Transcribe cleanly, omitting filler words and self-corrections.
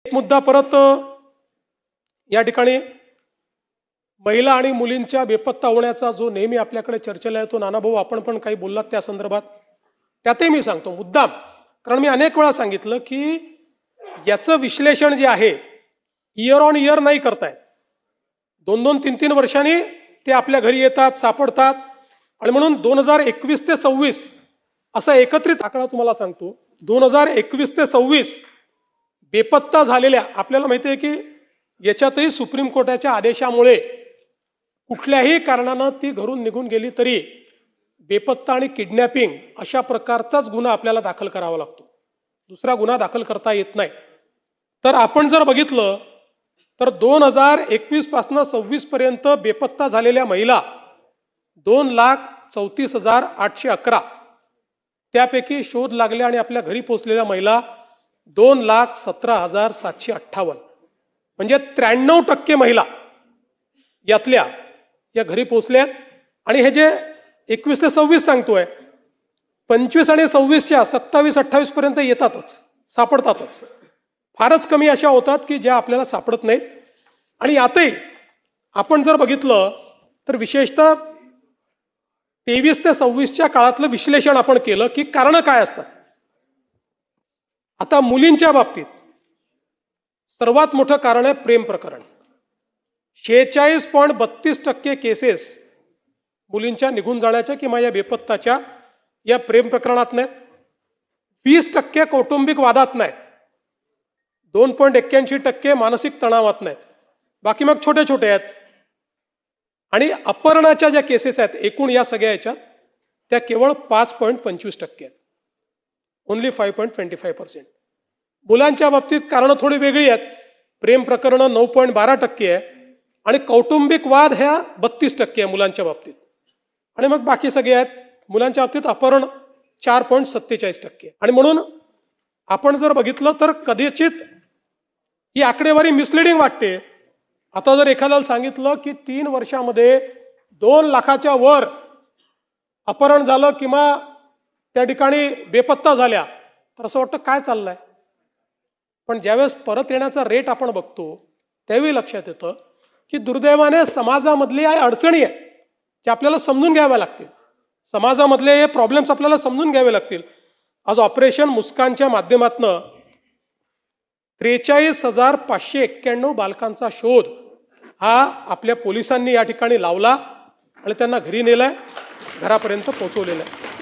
एक मुद्दा परत या ठिकाणी महिला आणि मुलींच्या बेपत्ता होण्याचा जो नेहमी आपल्याकडे चर्चेला येतो, नानाभाऊ आपण पण काही बोललात त्या संदर्भात, त्यातही मी सांगतो मुद्दाम, कारण मी अनेक वेळा सांगितलं की याचं विश्लेषण जे आहे इयर ऑन इयर नाही करतायत, 2-2, 3-3 वर्षांनी ते आपल्या घरी येतात, सापडतात. आणि म्हणून 2021 ते 26 असा एकत्रित आकडा तुम्हाला सांगतो. 2021 ते 26 बेपत्ता झालेल्या, आपल्याला माहिती आहे की याच्यातही सुप्रीम कोर्टाच्या आदेशामुळे कुठल्याही कारणानं ती घरून निघून गेली तरी बेपत्ता आणि किडनॅपिंग अशा प्रकारचाच गुन्हा आपल्याला दाखल करावा लागतो, दुसरा गुन्हा दाखल करता येत नाही. तर आपण जर बघितलं तर 2021 पासून 26 पर्यंत बेपत्ता झालेल्या महिला 2,34,811, त्यापैकी शोध लागले आणि आपल्या घरी पोहोचलेल्या महिला 2,17,758, म्हणजे 93% महिला यातल्या या घरी पोहोचल्यात. आणि हे जे 21 ते 26 सांगतोय, 25 आणि 26च्या 27-28 पर्यंत येतातच, सापडतातच. फारच कमी अशा होतात की ज्या आपल्याला सापडत नाहीत. आणि यातही आपण जर बघितलं तर विशेषतः 23 ते 26च्या काळातलं विश्लेषण आपण केलं की कारण काय असतात. आता मुलींच्या बाबतीत सर्वात मोठं कारण आहे प्रेम प्रकरण. 46.32% केसेस मुलींच्या निघून जाण्याच्या किंवा या बेपत्ताच्या या प्रेम प्रकरणात नाहीत. 20% कौटुंबिक वादात नाहीत. 2.81% मानसिक तणावात नाहीत. बाकी मग छोटे छोटे आहेत. आणि अपहरणाच्या ज्या केसेस आहेत एकूण या सगळ्या याच्यात त्या केवळ 5.25% आहेत, ओन्ली 5.25%. मुलांच्या बाबतीत कारणं थोडी वेगळी आहेत. प्रेम प्रकरणं 9.12% आहे आणि कौटुंबिक वाद ह्या 32% आहे मुलांच्या बाबतीत. आणि मग बाकी सगळे आहेत. मुलांच्या बाबतीत अपहरण 4.47%. आणि म्हणून आपण जर बघितलं तर कदाचित ही आकडेवारी मिसलिडिंग वाटते. आता जर एखाद्याला सांगितलं की 3 वर्षामध्ये 2 लाखाच्या वर अपहरण झालं किंवा त्या ठिकाणी बेपत्ता झाल्या तर असं वाटतं काय चाललंय. पण ज्यावेळेस परत येण्याचा रेट आपण बघतो त्यावेळी लक्षात येतं की दुर्दैवाने समाजामधली या अडचणी आहेत ज्या आपल्याला समजून घ्याव्या लागतील. समाजामधले हे प्रॉब्लेम्स आपल्याला समजून घ्यावे लागतील. आज ऑपरेशन मुस्कानच्या माध्यमातून 43,591 बालकांचा शोध हा आपल्या पोलिसांनी या ठिकाणी लावला आणि त्यांना घरी नेलाय, घरापर्यंत पोहोचवलेला आहे.